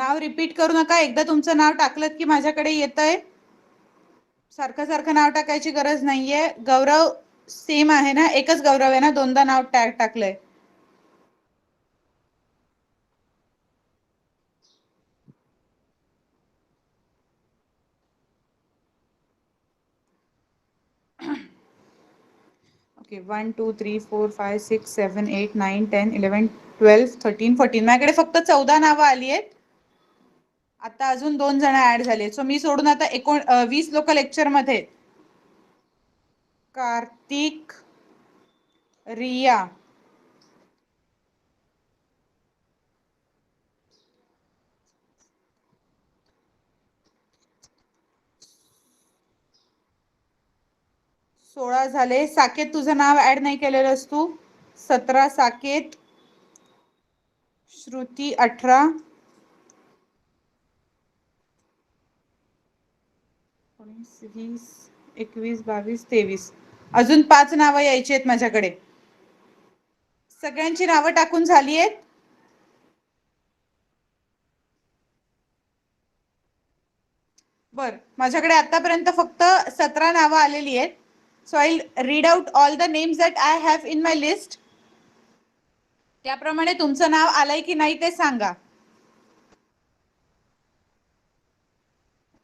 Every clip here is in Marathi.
नाव रिपीट करू नका. एकदा तुमचं नाव टाकलं की माझ्याकडे येतंय. सारखं सारखं नाव टाकायची गरज नाहीये. गौरव सेम आहे ना? एकच गौरव आहे ना? दोनदा नाव टाकलंय. ओके 1 2 3 4 5 6 7 8 9 10 11 12 13 14 माझ्याकडे फक्त 14 नावं आली आहेत. आता अजून 2 जण ऍड झाले. सो मी सोडून आता 20 लोक लेक्चर मध्ये कार्तिक, रिया, सोळा झाले. साकेत तुझं नाव ऍड नाही केलेलंस तू. 17 साकेत, श्रुती 18, 20 21 22 23 अजून 5 नावं यायची आहेत माझ्याकडे. सगळ्यांची नावं टाकून झाली आहेत. बर, माझ्याकडे आतापर्यंत फक्त 17 नावं आलेली आहेत. So I read out all the names that I have in my list. त्याप्रमाणे तुमचं नाव आलंय की नाही ते सांगा.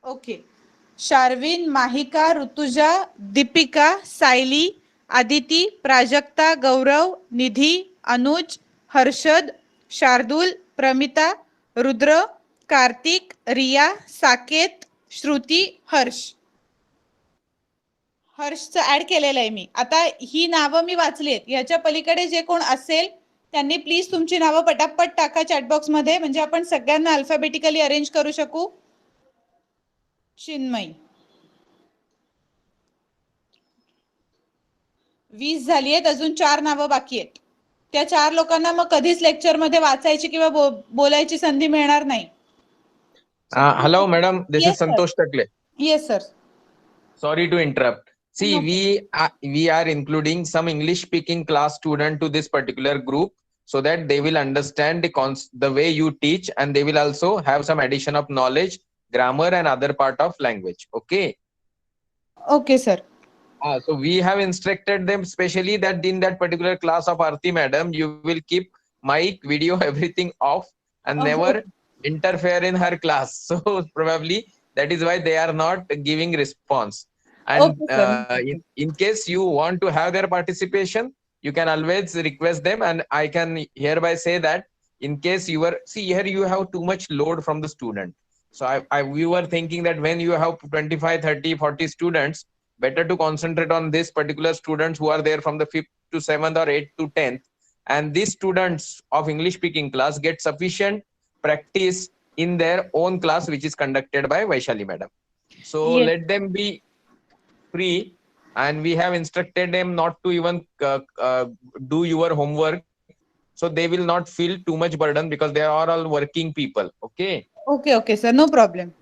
ओके. शार्विन, माहिका, ऋतुजा, दीपिका, सायली, आदिती, प्राजक्ता, गौरव, निधी, अनुज, हर्षद, शार्दूल, प्रमिता, रुद्र, कार्तिक, रिया, साकेत, श्रुती, हर्ष. हर्षचं ऍड केलेलं आहे मी. आता ही नावं मी वाचलीत. याच्या पलीकडे जे कोण असेल त्यांनी प्लीज तुमची नावं पटापट टाका चॅटबॉक्स मध्ये, म्हणजे आपण सगळ्यांना अल्फाबेटिकली अरेंज करू शकू. चिन्मयी 20 झाली आहेत. अजून 4 नावं बाकी आहेत. त्या 4 लोकांना मग कधीच लेक्चर मध्ये वाचायची किंवा बोलायची संधी मिळणार नाही. Hello, madam. This Yes, is Santosh Takle. Yes, sir. Sorry to interrupt. See, No we are including some English-speaking class student to this particular group so that they will understand the way you teach, and they will also have some addition of knowledge, grammar, and other part of language. Okay. Okay, sir. So we have instructed them specially that in that particular class of Aarti madam, you will keep mic, video, everything off, and never interfere in her class. So probably that is why they are not giving response. And in case you want to have their participation, you can always request them, and I can hereby say that in case you are, see here you have too much load from the student. So we were thinking that when you have 25, 30, 40 students, better to concentrate on this particular students who are there from the 5th to 7th or 8th to 10th, and these students of English speaking class get sufficient practice in their own class which is conducted by Vaishali madam. So let them be free, and we have instructed them not to even do your homework, so they will not feel too much burden because they are all working people. Okay, sir, no problem.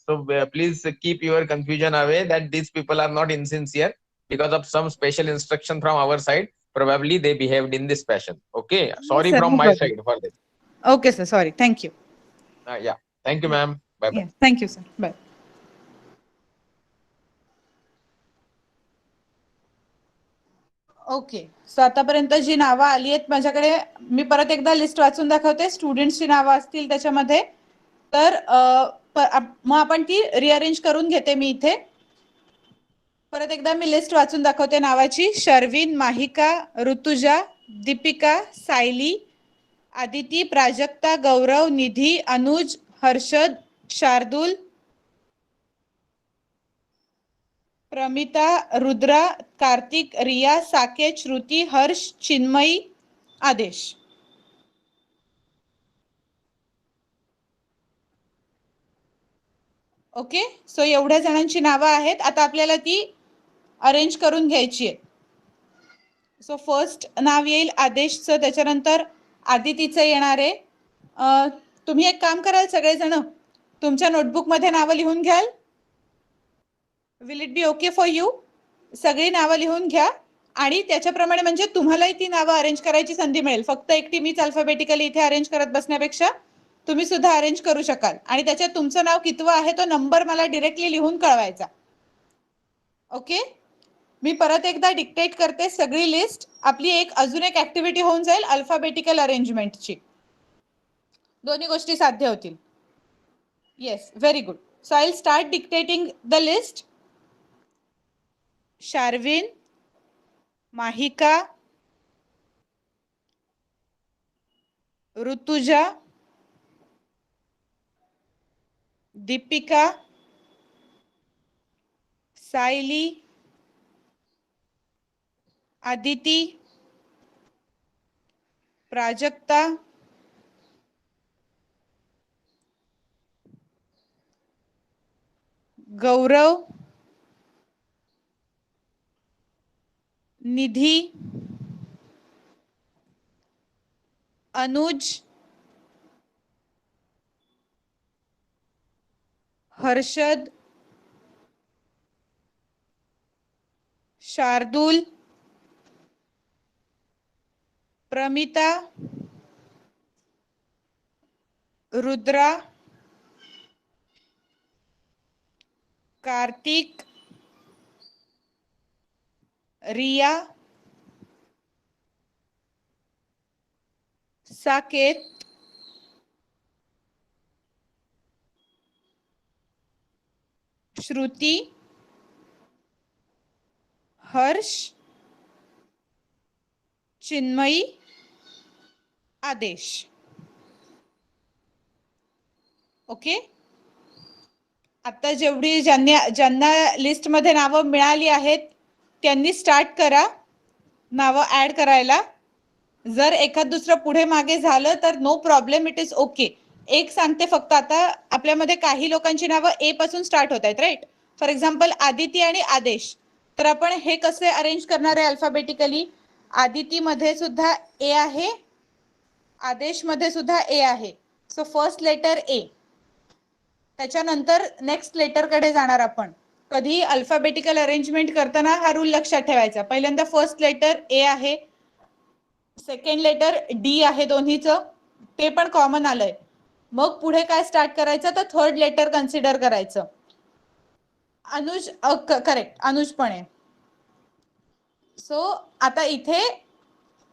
So please keep your confusion away that these people are not insincere because of some special instruction from our side. Probably they behaved in this fashion. Okay, sorry sir, from no my problem. side for this. Okay, sir, sorry. Thank you. Yeah, thank you, ma'am. Bye bye. Yeah, thank you, sir. Bye. Okay. So आतापर्यंत जी नावं आली आहेत माझ्याकडे, मी परत एकदा लिस्ट वाचून दाखवते. स्टुडंट्सची नावं असतील त्याच्यामध्ये, तर मग आपण ती रिअरेंज करून घेते मी इथे. परत एकदा मी लिस्ट वाचून दाखवते नावाची. Sherwin, Mahika, Rutuja, Deepika, Sayali, Aditi, Prajakta, Gaurav, Nidhi, Anuj, Harshad, Shardul, Pramita, Rudra, Kartik, Riya, Saket, Shruti, Harsh, Chinmayi, Adesh. Okay. So एवढ्या जणांची नावं आहेत. आता आपल्याला ती अरेंज करून घ्यायची आहे. सो फर्स्ट नाव येईल आदेशचं, त्याच्यानंतर आदितीचं येणार आहे. तुम्ही एक काम कराल सगळेजण, तुमच्या नोटबुक मध्ये नावं लिहून घ्याल. Will it be okay for you? सगळी नावं लिहून घ्या, आणि त्याच्याप्रमाणे म्हणजे तुम्हालाही ती नावं अरेंज करायची संधी मिळेल. फक्त एकटी मीच अल्फाबेटिकली इथे अरेंज करत बसण्यापेक्षा तुम्ही सुद्धा अरेंज करू शकाल आणि त्याच्यात तुमचं नाव कितवं आहे तो नंबर मला डिरेक्टली लिहून कळवायचा. ओके, मी परत एकदा डिक्टेट करते सगळी लिस्ट. आपली अजून एक ऍक्टिव्हिटी होऊन जाईल अल्फाबेटिकल अरेंजमेंटची. दोन्ही गोष्टी साध्य होतील. Yes, very good. So I will start dictating the list. Sharvin, Mahika, Rutuja, Deepika, Sayali, Aditi, Prajakta, Gaurav, Nidhi, Anuj, Harshad, Shardul, Pramita, Rudra, Kartik, Riya, Saket, Shruti, Harsh, Chinmayi, Adesh. Okay, आता जेवढी ज्यांना लिस्ट मध्ये नावं मिळाली आहेत त्यांनी स्टार्ट करा नावं ऍड करायला. जर एखाद दुसरं पुढे मागे झालं तर no problem, it is okay. एक सांगते फक्त, आता आपल्यामध्ये काही लोकांची नावं ए पासून स्टार्ट होत आहेत, राईट? फॉर एक्झाम्पल आदिती आणि आदेश. तर आपण हे कसे अरेंज करणार आहे अल्फाबेटिकली? आदिती मध्ये सुद्धा ए आहे, आदेश मध्ये सुद्धा ए आहे. So first letter A. त्याच्यानंतर नेक्स्ट लेटर कडे जाणार आपण. कधी अल्फाबेटिकल अरेंजमेंट करताना हा रूल लक्षात ठेवायचा. पहिल्यांदा फर्स्ट लेटर ए आहे, सेकंड लेटर डी आहे, दोन्हीचं ते पण कॉमन आलंय. मग पुढे काय स्टार्ट करायचं तर थर्ड लेटर कन्सिडर करायचं. अनुज, करेक्ट, अनुज पण आहे. सो आता इथे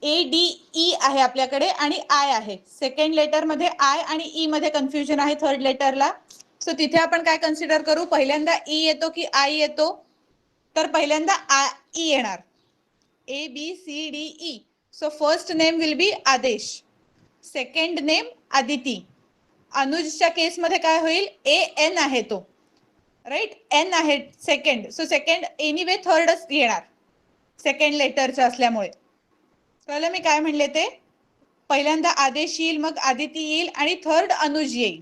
ए डी ई आहे आपल्याकडे आणि आय आहे. सेकंड लेटर मध्ये आय आणि ई मध्ये कन्फ्युजन आहे थर्ड लेटरला. सो तिथे आपण काय कन्सिडर करू? पहिल्यांदा ई येतो की आय येतो? तर पहिल्यांदा ई येणार. A B C D E. So first name will be Aadesh, second name Aditi. अनुजच्या केस मध्ये काय होईल? ए एन आहे तो, राईट? एन आहे सेकंड. सो सेकंड एनिवे थर्डच येणार सेकंड लेटरचं असल्यामुळे. कळलं मी काय म्हणले ते? पहिल्यांदा आदेश येईल, मग आदिती येईल आणि थर्ड अनुज येईल.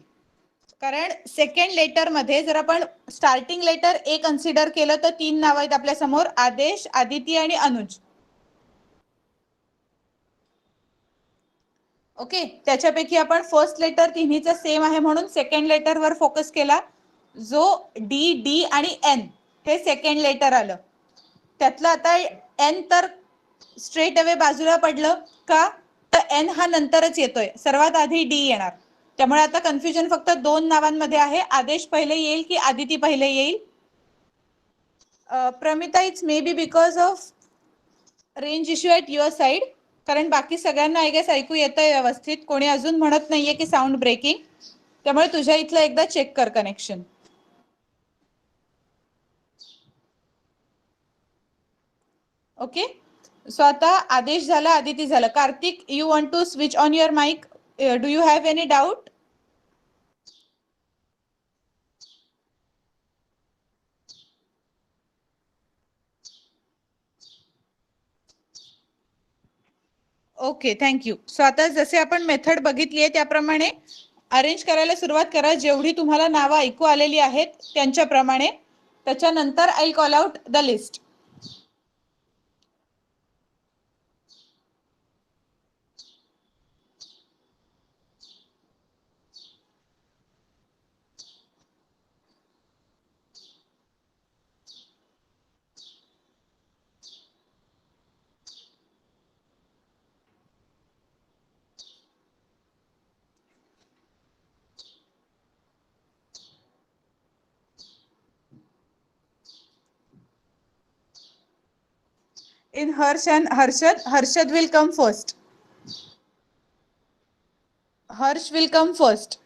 कारण सेकंड लेटर मध्ये जर आपण स्टार्टिंग लेटर ए कन्सिडर केलं तर 3 नाव आहेत आपल्या समोर, आदेश, आदिती आणि अनुज. ओके, त्याच्यापैकी आपण फर्स्ट लेटर तिन्हीचं सेम आहे म्हणून सेकंड लेटर वर फोकस केला. जो डी, डी आणि एन हे सेकंड लेटर आलं, त्यातलं आता एन तर स्ट्रेट अवे बाजूला पडलं का? तर एन हा नंतरच येतोय, सर्वात आधी डी येणार. त्यामुळे आता कन्फ्युजन फक्त 2 नावांमध्ये आहे, आदेश पहिले येईल की आदिती पहिले येईल. Pramita, it's may be because of range issue at your side, कारण बाकी सगळ्यांना आय गेस ऐकू येतंय व्यवस्थित. कोणी अजून म्हणत नाहीये की साऊंड ब्रेकिंग, त्यामुळे तुझ्या इथलं एकदा चेक कर कनेक्शन. ओके, सो आता आदेश झाला, आदिती झालं. Kartik, you want to switch on your mic? Do you have any doubt? Okay, thank you. So आता जसे आपण मेथड बघितली आहे त्याप्रमाणे अरेंज करायला सुरुवात करा, जेवढी तुम्हाला नावं ऐकू आलेली आहेत त्यांच्याप्रमाणे. त्याच्यानंतर I will call out the list. In Harsh and Harshad, Harshad will come first. Harsh will come first.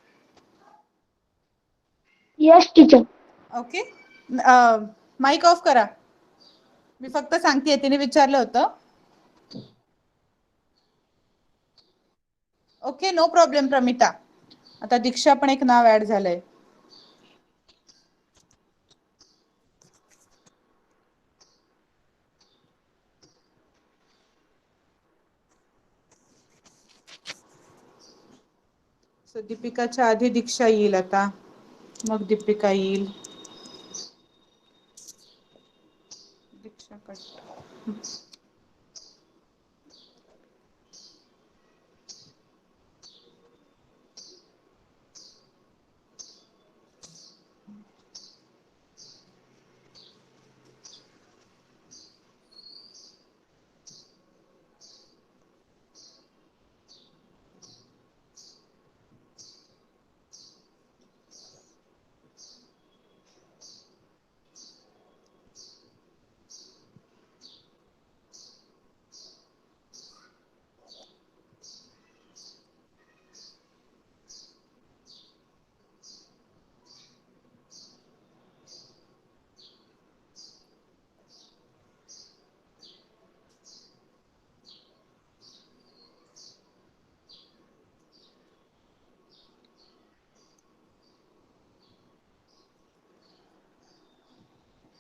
Yes, teacher. Okay. Mic off करा. मी फक्त सांगतेय, तिने विचारलं होतं. Okay, no problem Pramita. आता दीक्षा पण एक नाव ऍड झालंय. सो दीपिकाच्या आधी दीक्षा येईल आता, मग दीपिका येईल. दीक्षा कट.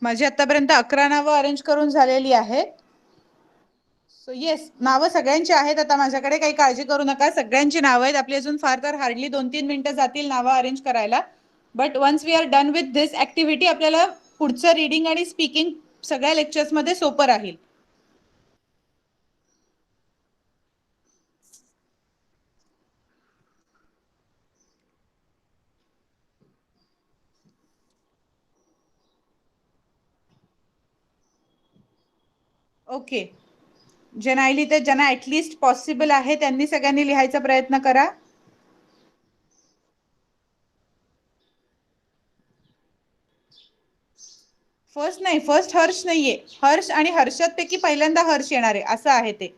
माझी आतापर्यंत 11 नावं अरेंज करून झालेली आहेत. सो येस, नावं सगळ्यांची आहेत आता माझ्याकडे, काही काळजी करू नका. सगळ्यांची नावं आहेत आपली. अजून फार तर हार्डली 2-3 मिनिटं जातील नावं अरेंज करायला. But once we are done with this activity, आपल्याला पुढचं रीडिंग आणि स्पीकिंग सगळ्या लेक्चर्स मध्ये सोपं राहील. ओके, जे नाही लिहिते, ज्यांना ऍटलिस्ट पॉसिबल आहे त्यांनी सगळ्यांनी लिहायचा प्रयत्न करा. फर्स्ट नाही, फर्स्ट हर्ष नाहीये. हर्ष आणि हर्षद पैकी पहिल्यांदा हर्ष येणार आहे, असं आहे ते.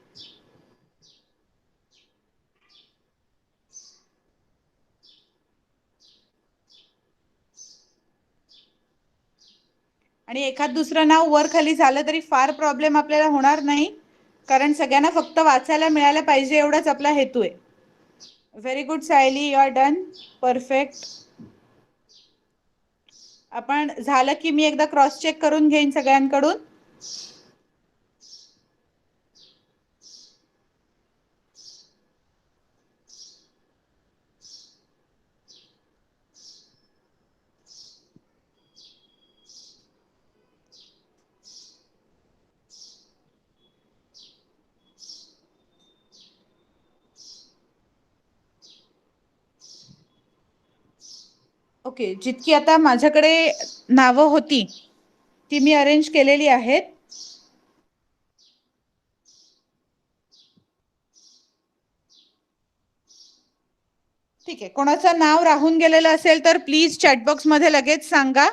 आणि एखाद दुसरं नाव वर खाली झालं तरी फार प्रॉब्लेम आपल्याला होणार नाही, कारण सगळ्यांना फक्त वाचायला मिळायला पाहिजे एवढाच आपला हेतू आहे. Very good Sayali, you are done. Perfect. आपण झालं की मी एकदा क्रॉस चेक करून घेईन सगळ्यांकडून. ओके, जितकी आता माझ्याकडे नावं होती ती मी अरेंज केलेली आहेत. ठीक आहे, कोणाचं नाव राहून गेलेलं असेल तर प्लीज चॅटबॉक्स मध्ये लगेच सांगा.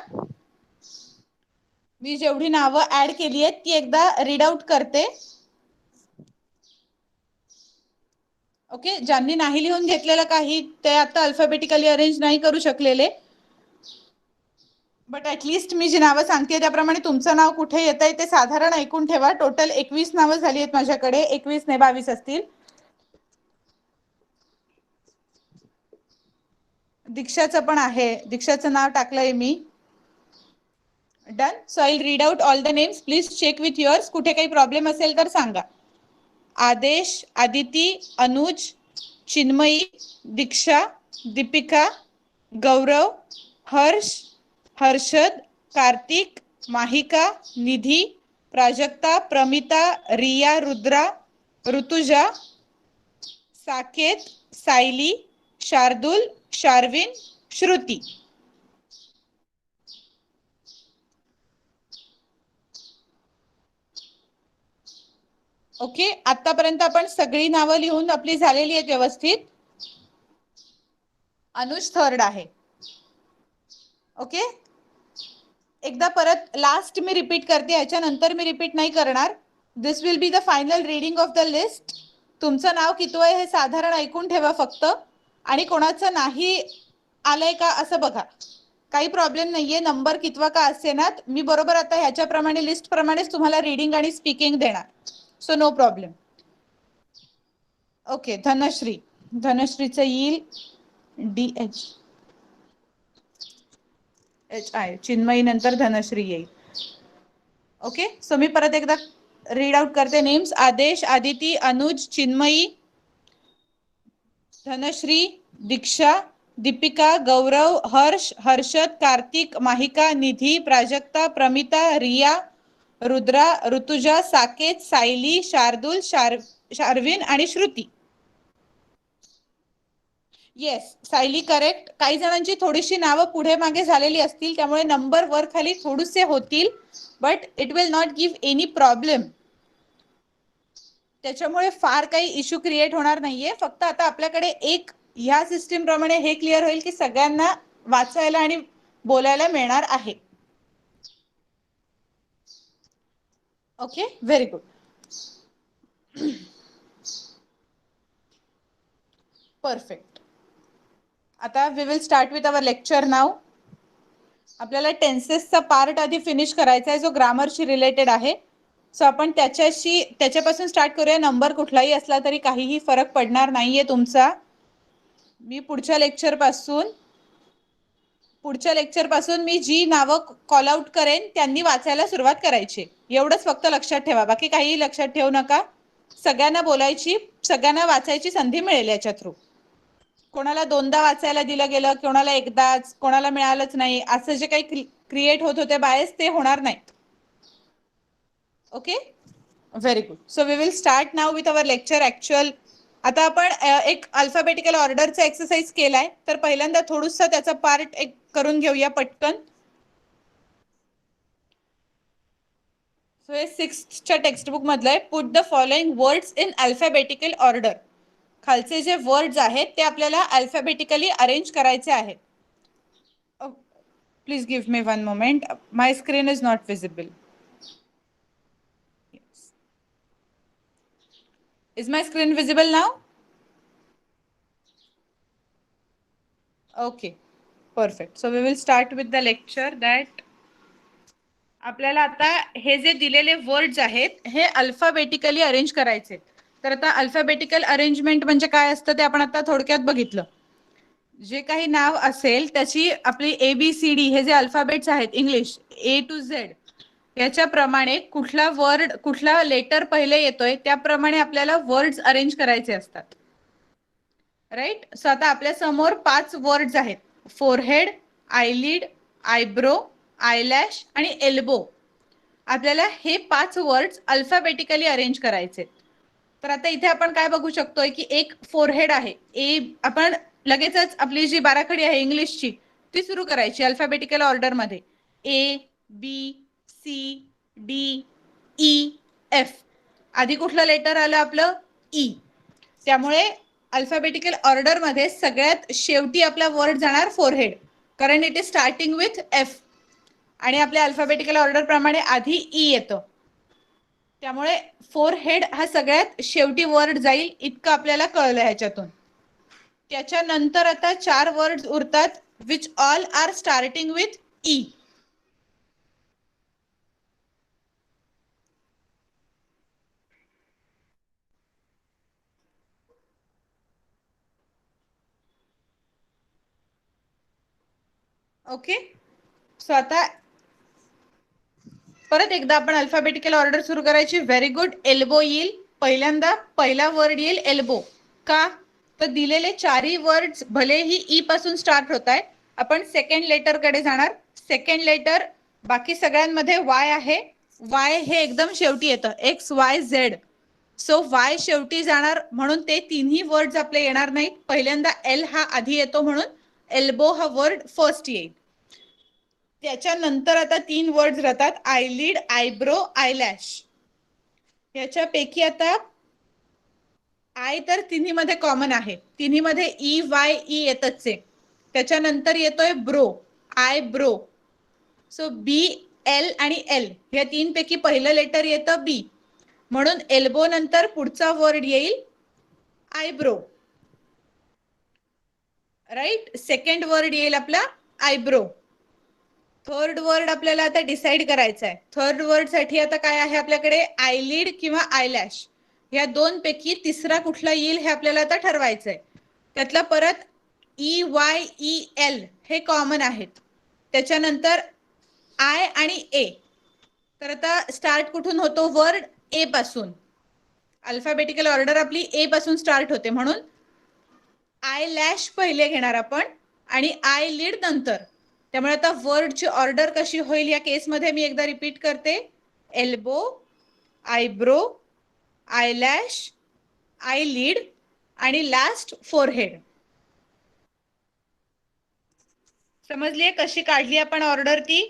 मी जेवढी नावं ऍड केली आहेत ती एकदा रीड आउट करते. ओके, ज्यांनी नाही लिहून घेतलेलं काही ते आता अल्फाबेटिकली अरेंज नाही करू शकलेले, बट ऍटलिस्ट मी जी नावं सांगते त्याप्रमाणे तुमचं नाव कुठे येत आहे ते साधारण ऐकून ठेवा. टोटल 21 नावं झाली आहेत माझ्याकडे, 21 नाही 22 असतील. दीक्षाचं पण आहे, दीक्षाचं नाव टाकलंय मी. Done. So I read out all the names, please check with yours. कुठे काही प्रॉब्लेम असेल तर सांगा. आदेश, आदिती, अनुज, चिन्मयी, दीक्षा, दीपिका, गौरव, हर्ष, हर्षद, कार्तिक, माहिका, निधी, प्राजक्ता, प्रमिता, रिया, रुद्रा, ऋतुजा, साकेत, सायली, शार्दुल, शार्विन, श्रुती. ओके, आतापर्यंत आपण सगळी नावं लिहून आपली झालेली आहेत व्यवस्थित. अनुज थर्ड आहे. ओके, एकदा परत लास्ट मी रिपीट करते, याच्यानंतर मी रिपीट नाही करणार. This will be the final reading of the list. तुमचं नाव कितवं आहे हे साधारण ऐकून ठेवा फक्त, आणि कोणाचं नाही आलंय का असं बघा. काही प्रॉब्लेम नाहीये, नंबर कितवा का असेनात, मी बरोबर आता ह्याच्याप्रमाणे लिस्ट प्रमाणेच तुम्हाला रीडिंग आणि स्पीकिंग देणार. So no problem. Okay, Dhanashree. धनश्रीचं येईल DH. HI. चिन्मयी नंतर धनश्री येईल. ओके, सो मी परत एकदा रीड आउट करते नेम्स. आदेश, आदिती, अनुज, चिन्मयी, धनश्री, दीक्षा, दीपिका, गौरव, हर्ष, हर्षद, कार्तिक, माहिका, निधी, प्राजक्ता, प्रमिता, रिया, रुद्रा, ऋतुजा, साकेत, सायली, शार्दुल, शार्विन आणि श्रुती. Yes, Sayali correct. काही जणांची थोडीशी नावं पुढे मागे झालेली असतील, त्यामुळे नंबर वर खाली थोडेसे होतील, but it will not give any problem. त्याच्यामुळे फार काही इश्यू क्रिएट होणार नाहीये. फक्त आता आपल्याकडे एक ह्या सिस्टीम प्रमाणे हे क्लिअर होईल की सगळ्यांना वाचायला आणि बोलायला मिळणार आहे. Okay, very good. परफेक्ट. आता we will start with our lecture नाव. आपल्याला टेन्सेसचा पार्ट आधी फिनिश करायचा आहे जो ग्रामरशी रिलेटेड आहे. सो आपण त्याच्यापासून स्टार्ट करूया. नंबर कुठलाही असला तरी काहीही फरक पडणार नाहीये तुमचा. मी पुढच्या लेक्चर पासून मी जी नावं कॉल आउट करेन त्यांनी वाचायला सुरुवात करायची. एवढंच फक्त लक्षात ठेवा, बाकी काही लक्षात ठेवू नका. सगळ्यांना बोलायची, सगळ्यांना वाचायची संधी मिळेल याच्या थ्रू. कोणाला दोनदा वाचायला दिलं गेलं, कोणाला एकदाच, कोणाला मिळालंच नाही, असं जे काही क्रिएट होत होते बायस ते होणार नाही. Okay, very good. So we will start now with our lecture actual. आता आपण एक अल्फाबेटिकल ऑर्डरचा एक्सरसाइज केलाय, तर पहिल्यांदा थोडंसं त्याचा पार्ट एक करून घेऊया पटकन. सो हे 6th टेक्स्टबुक मधलं आहे. Put the following words in alphabetical order. खालचे जे वर्ड्स आहेत ते आपल्याला अल्फाबेटिकली अरेंज करायचे आहेत. Please give me 1 moment. My screen is not visible. Is my screen visible now? Okay, perfect. So we will start with the lecture that आपल्याला आता हे जे दिलेले वर्ड्स आहेत हे अल्फाबेटिकली अरेंज करायचे. तर आता अल्फाबेटिकल अरेंजमेंट म्हणजे काय असतं ते आपण आता थोडक्यात बघितलं. जे काही नाव असेल त्याची आपली ABCD हे जे अल्फाबेट्स आहेत इंग्लिश A to Z याच्याप्रमाणे कुठला वर्ड कुठला लेटर पहिले येतोय त्याप्रमाणे आपल्याला वर्ड्स अरेंज करायचे असतात. राईट. सो आता आपल्या समोर 5 वर्ड्स आहेत. फोरहेड, आयलिड, आयब्रो, आयलॅश आणि एल्बो. आपल्याला हे 5 वर्ड्स अल्फाबेटिकली अरेंज करायचे. तर आता इथे आपण काय बघू शकतोय की एक फोरहेड आहे. आपण लगेचच आपली जी बाराखडी आहे इंग्लिशची ती सुरू करायची अल्फाबेटिकल ऑर्डर मध्ये. ABCDEF. आधी कुठलं लेटर आलं आपलं E. त्यामुळे अल्फाबेटिकल ऑर्डर मध्ये सगळ्यात शेवटी आपला वर्ड जाणार फोरहेड, कारण it is starting with F आणि आपल्या अल्फाबेटिकल ऑर्डर प्रमाणे आधी E येतं. त्यामुळे फोरहेड हा सगळ्यात शेवटी वर्ड जाईल इतकं आपल्याला कळलं ह्याच्यातून. त्याच्यानंतर आता 4 वर्ड्स उरतात which all are starting with E. Okay. So आता परत एकदा आपण अल्फाबेटिकल ऑर्डर सुरू करायची. Very good. एल्बो येईल पहिल्यांदा. पहिला वर्ड येईल एल्बो. का तर दिलेले 4ही वर्ड्स भलेही ई पासून स्टार्ट होत आहे, आपण सेकंड लेटर कडे जाणार. सेकंड लेटर बाकी सगळ्यांमध्ये वाय आहे. वाय हे एकदम शेवटी येतं. XYZ. सो वाय शेवटी जाणार म्हणून ते तिन्ही वर्ड्स आपले येणार नाहीत. पहिल्यांदा एल हा आधी येतो म्हणून एल्बो हा वर्ड फर्स्ट येईल. त्याच्यानंतर आता 3 वर्ड्स राहतात. आयलिड, आयब्रो, आयलॅश. याच्यापैकी आता आय तर तिन्ही मध्ये कॉमन आहे. तिन्ही मध्ये EYE येतच आहे. त्याच्यानंतर येतोय bro, I bro. So B, L आणि L या 3 पैकी पहिलं लेटर येतं B. म्हणून एल्बो नंतर पुढचा वर्ड येईल आयब्रो. राईट, सेकंड वर्ड येईल आपला आयब्रो. थर्ड वर्ड आपल्याला आता डिसाइड करायचा आहे. थर्ड वर्ड साठी आता काय आहे आपल्याकडे, आयलिड किंवा आयलॅश, या दोन पैकी तिसरा कुठला येईल हे आपल्याला आता ठरवायचं आहे. त्यातला परत EYEL हे कॉमन आहेत. त्याच्यानंतर आय आणि ए. तर आता स्टार्ट कुठून होतो, वर्ड ए पासून. अल्फाबेटिकल ऑर्डर आपली ए पासून स्टार्ट होते, म्हणून आय लॅश पहिले घेणार आपण आणि आय लीड नंतर. त्यामुळे आता वर्डची ऑर्डर कशी होईल या केसमध्ये मी एकदा रिपीट करते. एल्बो, आयब्रो, आयलॅश, आय लीड आणि लास्ट फोरहेड. समजलीये कशी काढली आपण ऑर्डर ती.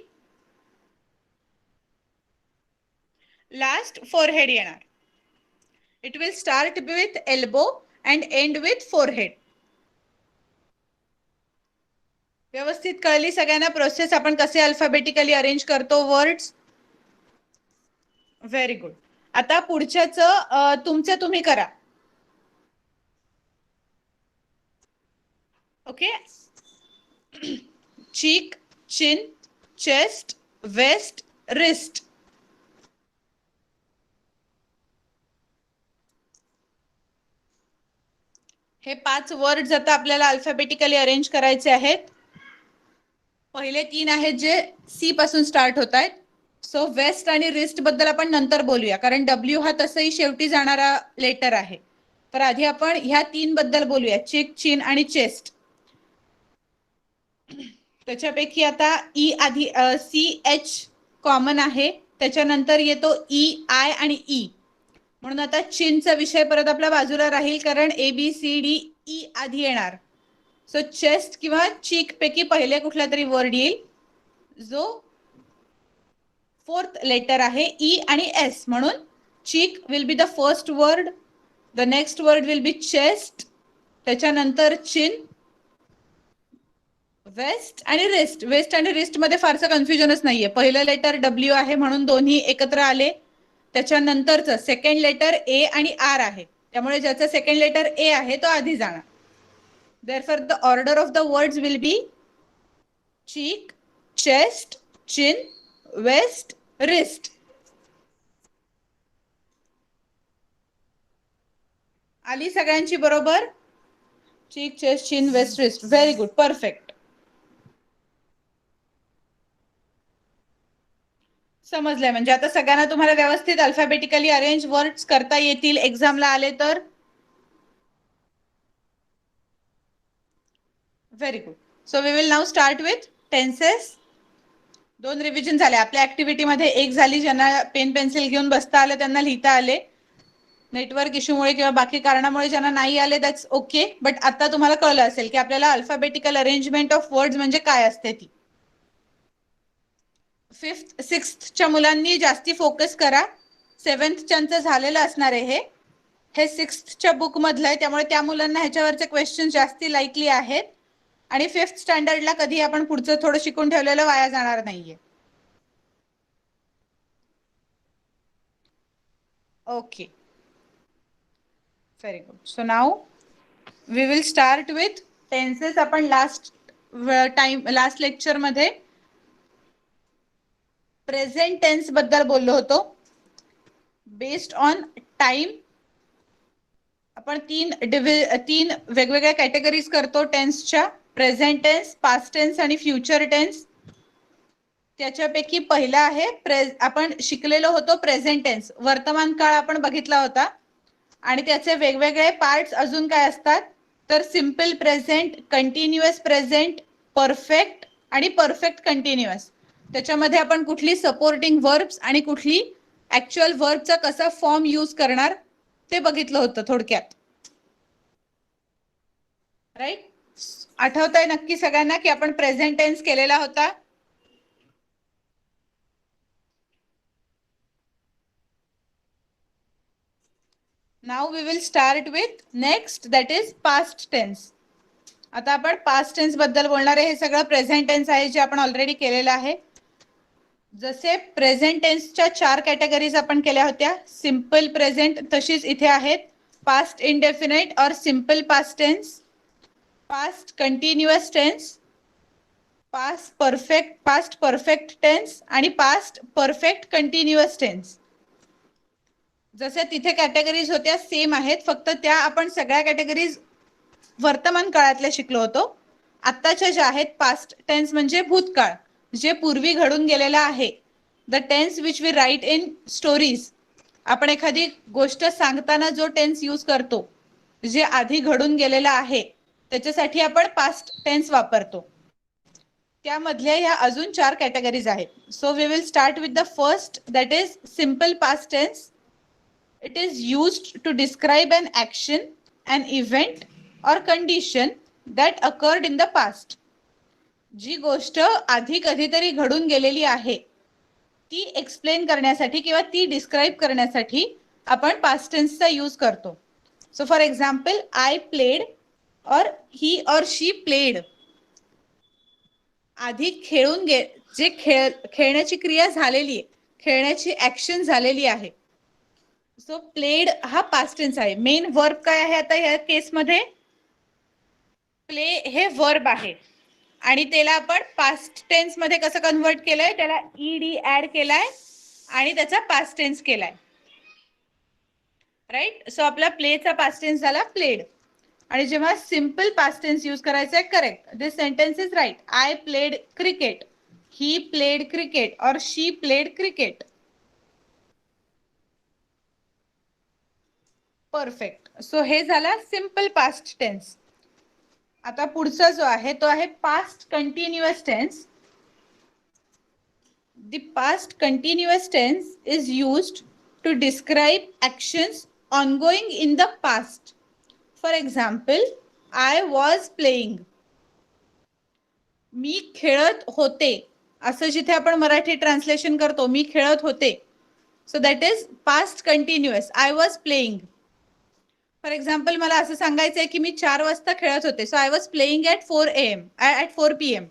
लास्ट फोरहेड येणार. It will start with elbow and end with forehead. व्यवस्थित कळली सगळ्यांना प्रोसेस, आपण कसे अल्फाबेटिकली अरेंज करतो वर्ड्स. Very good. आता पुढच्याच तुमचं तुम्ही करा. ओके. चीक, चिन, चेस्ट, वेस्ट, रिस्ट. हे 5 वर्ड्स आता आपल्याला अल्फाबेटिकली अरेंज करायचे आहेत. पहिले 3 आहेत जे सी पासून स्टार्ट होत आहेत. सो वेस्ट आणि रिस्ट बद्दल आपण नंतर बोलूया, कारण डब्ल्यू हा तसंही शेवटी जाणारा लेटर आहे. तर आधी आपण ह्या 3 बद्दल बोलूया, चिक, चिन आणि चेस्ट. त्याच्यापैकी आता ई आधी, CH कॉमन आहे, त्याच्यानंतर येतो EI आणि ई. म्हणून आता चिनचा विषय परत आपल्या बाजूला राहील, कारण ABCDE आधी येणार. सो चेस्ट किंवा चीक पैकी पहिले कुठला तरी वर्ड येईल जो 4th लेटर आहे, E आणि S. म्हणून चीक will be the first word. The next word will be chest, त्याच्यानंतर चिन, वेस्ट आणि रिस्ट. वेस्ट आणि रिस्ट मध्ये फारसं कन्फ्युजनच नाहीये. पहिलं लेटर W आहे म्हणून दोन्ही एकत्र आले. त्याच्यानंतरचं सेकंड लेटर A आणि R आहे, त्यामुळे ज्याचं सेकंड लेटर A आहे तो आधी जाणार. Therefore, the order of the words will be cheek, chest, chin, west, wrist. आली सगळ्यांची बरोबर. Cheek, chest, chin, waist, wrist. Very good, perfect. समजलंय म्हणजे आता सगळ्यांना तुम्हाला व्यवस्थित अल्फाबेटिकली अरेंज वर्ड्स करता येतील एक्झामला आले तर. Very good. So we will now start with tenses. 2 revision झाले आपल्या ऍक्टिव्हिटी मध्ये. एक झाली, ज्यांना पेन पेन्सिल घेऊन बसता आले त्यांना लिहिता आले. नेटवर्क इश्यूमुळे किंवा बाकी कारणामुळे ज्यांना नाही आले दॅट्स ओके. बट आता तुम्हाला कळलं असेल की आपल्याला अल्फाबेटिकल अरेंजमेंट ऑफ वर्ड्स म्हणजे काय असते ती. 5th 6th च्या मुलांनी जास्ती फोकस करा. 7th च्यांचं झालेलं असणार आहे हे 6th च्या बुक मधलं आहे, त्यामुळे त्या मुलांना ह्याच्यावरचे क्वेश्चन जास्ती लाईकली आहेत. आणि 5th स्टँडर्डला कधी आपण पुढचं थोडं शिकून ठेवलेलं वाया जाणार नाहीये. Okay, very good. So now we will start with tenses. आपण लास्ट लेक्चर मध्ये प्रेझेंट टेन्स बद्दल बोललो होतो. बेस्ड ऑन टाइम आपण 3 वेगवेगळ्या कॅटेगरीज करतो टेन्सच्या. प्रेझेंट टेन्स, पास्ट टेन्स आणि फ्युचर टेन्स. त्याच्यापैकी पहिला आहे आपण शिकलेलो होतो प्रेझेंट टेन्स. वर्तमान काळ आपण बघितला होता आणि त्याचे वेगवेगळे पार्ट्स अजून काय असतात तर simple present, continuous present, perfect आणि परफेक्ट कंटिन्युअस. त्याच्यामध्ये आपण कुठली सपोर्टिंग वर्ब्स आणि कुठली ऍक्च्युअल वर्बचा कसा फॉर्म यूज करणार ते बघितलं होतं थोडक्यात. राईट, आठवतंय नक्की सगळ्यांना की आपण प्रेझेंट टेन्स केलेला होता. Now we will start with next, that is past tense. आता आपण पास्ट टेन्स बद्दल बोलणार आहे. हे सगळं प्रेझेंट टेन्स आहे जे आपण ऑलरेडी केलेलं आहे. जसे प्रेझेंट टेन्सच्या 4 कॅटेगरीज आपण केल्या होत्या, सिंपल प्रेझेंट तशीच इथे आहेत, पास्ट इंडेफिनाइट और simple past tense, past continuous tense, past perfect tense आणि पास्ट परफेक्ट कंटिन्युअस टेन्स. जसे तिथे कॅटेगरीज होत्या सेम आहेत, फक्त त्या आपण सगळ्या कॅटेगरीज वर्तमान काळातल्या शिकलो होतो. आत्ताच्या ज्या आहेत पास्ट टेन्स म्हणजे भूतकाळ, जे पूर्वी घडून गेलेलं आहे. The tense which we write in stories, आपण एखादी गोष्ट सांगताना जो टेन्स यूज करतो, जे आधी घडून गेलेलं आहे, त्याच्यासाठी आपण पास्ट टेन्स वापरतो. त्यामधल्या ह्या अजून 4 कॅटेगरीज आहेत. So we will start with the first, that is simple past tense. It is used to describe an action, an event or condition that occurred in the past. जी गोष्ट आधी कधीतरी घडून गेलेली आहे ती एक्सप्लेन करण्यासाठी किंवा ती डिस्क्राइब करण्यासाठी आपण पास्ट टेन्सचा यूज करतो. So for example, I played और ही और शी प्लेड. आधी जे खेळण्याची क्रिया झालेली आहे, खेळण्याची ऍक्शन झालेली आहे. सो प्लेड हा पास्ट टेन्स आहे. मेन वर्ब काय आहे आता ह्या केसमध्ये? प्ले हे वर्ब आहे आणि त्याला आपण पास्ट टेन्स मध्ये कसं कन्वर्ट केलंय, त्याला ईडी ऍड केलाय आणि त्याचा पास्ट टेन्स केलाय. राईट. सो आपला प्लेचा पास्ट टेन्स झाला प्लेड. आणि जेव्हा सिंपल पास्ट टेन्स यूज करायचा आहे, correct, this sentence is right. I played cricket, he played cricket और she played cricket. Perfect. So हे झाला सिंपल पास्ट टेन्स. आता पुढचा जो आहे तो आहे past continuous tense. The past continuous tense is used to describe actions ongoing in the past. For example, I was playing, मी खेळत होते, असं जिथे आपण मराठी ट्रान्सलेशन करतो, मी खेळत होते. So that is past continuous. I was playing. For example, मला असं सांगायचं आहे की मी 4 वाजता खेळत होते. So I was playing at 4 PM.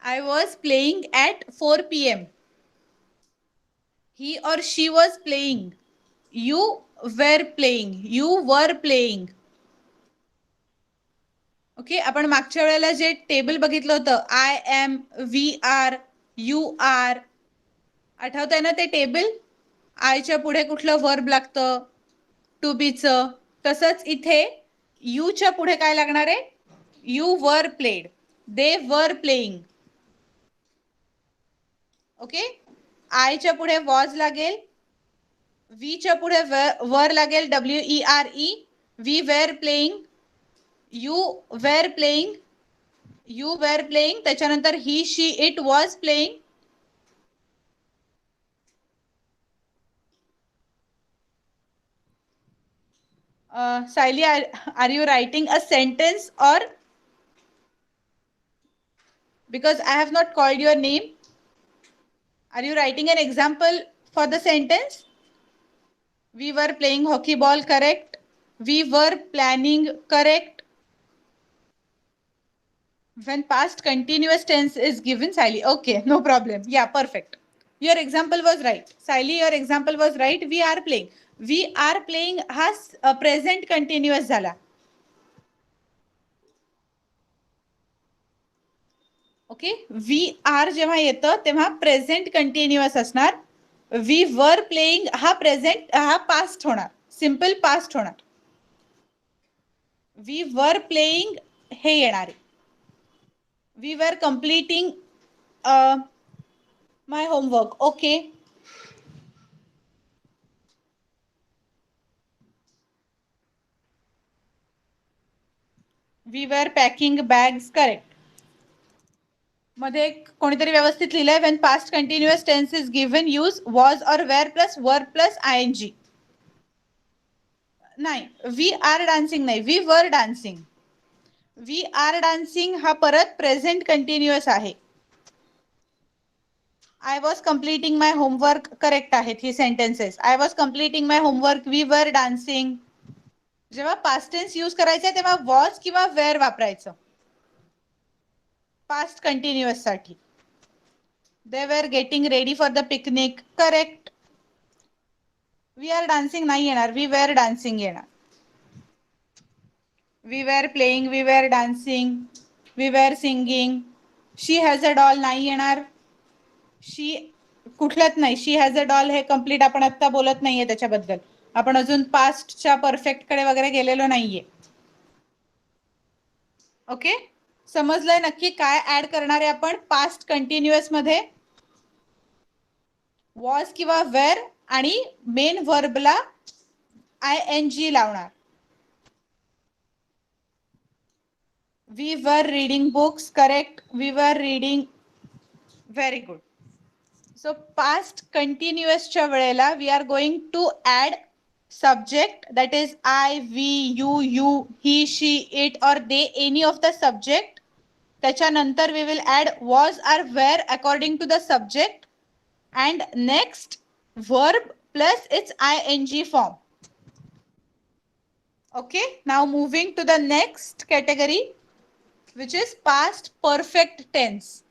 I was playing at 4 PM. He और she was playing. You were playing. You were playing. Okay. आपण मागच्या वेळेला जे टेबल बघितलं होतं, I am, we are, you are, आठवतंय ना ते टेबल? आयच्या पुढे कुठलं वर्ब लागतं? टू बीचं. तसंच इथे यूच्या पुढे काय लागणार आहे? यू वर प्लेड, दे वर प्लेइंग. ओके. आयच्या पुढे वॉज लागेल, वीच्या पुढे वर लागेल, WERE, we were playing, you were playing, you were playing. त्याच्यानंतर he, she, it was playing. Saili, are you writing a sentence or? Because I have not called your name. Are you writing an example for the sentence? We were playing hockey ball, correct. We were planning, correct. When past continuous tense is given, Saili. Okay, no problem. Yeah, perfect. Your example was right. Saili, your example was right. We are playing. We are playing has present continuous झाला. ओके. वी आर जेव्हा येतं तेव्हा प्रेझेंट कंटिन्युअस असणार. वी वर प्लेइंग हा प्रेझेंट, हा पास्ट होणार, सिंपल पास्ट होणार. वी वर प्लेइंग हे येणार आहे. We were completing my homework. Okay. We were packing bags, correct. मध्ये कोणीतरी व्यवस्थित लिहिलंय, when past continuous tense is given use was और were plus verb plus ING. नाही, वी आर डान्सिंग नाही, we were dancing. We are dancing हा परत प्रेझेंट कंटिन्युअस आहे. I was completing my homework, correct आहेत ही sentences. I was completing my homework, we were dancing. जेव्हा पास्ट टेन्स यूज करायचं तेव्हा वॉज किंवा वेर वापरायचं पास्ट कंटिन्युअस साठी. They were getting ready for the picnic. Correct. We are dancing नाही येणार. We were dancing येणार. We were playing. We were dancing. We were singing. She has a doll नाही येणार. She कुठल्यात नाही. She has a doll हे कम्प्लीट आपण आता बोलत नाहीये त्याच्याबद्दल. आपण अजून पास्टच्या परफेक्ट कडे वगैरे गेलेलो नाहीये. ओके, समजलंय नक्की काय ऍड करणार आहे आपण पास्ट कंटिन्युअस मध्ये? वॉज किंवा वेर आणि मेन व्हर्बला ING लावणार. We were reading books. Correct. We were reading. Very good. So past continuous च्या वेळेला we are going to add subject, that is I, we, you, he, she, it or they, any of the subject. त्याच्यानंतर we will add was or were according to the subject, and next verb plus its ING form. Okay, now moving to the next category, which is past perfect tense.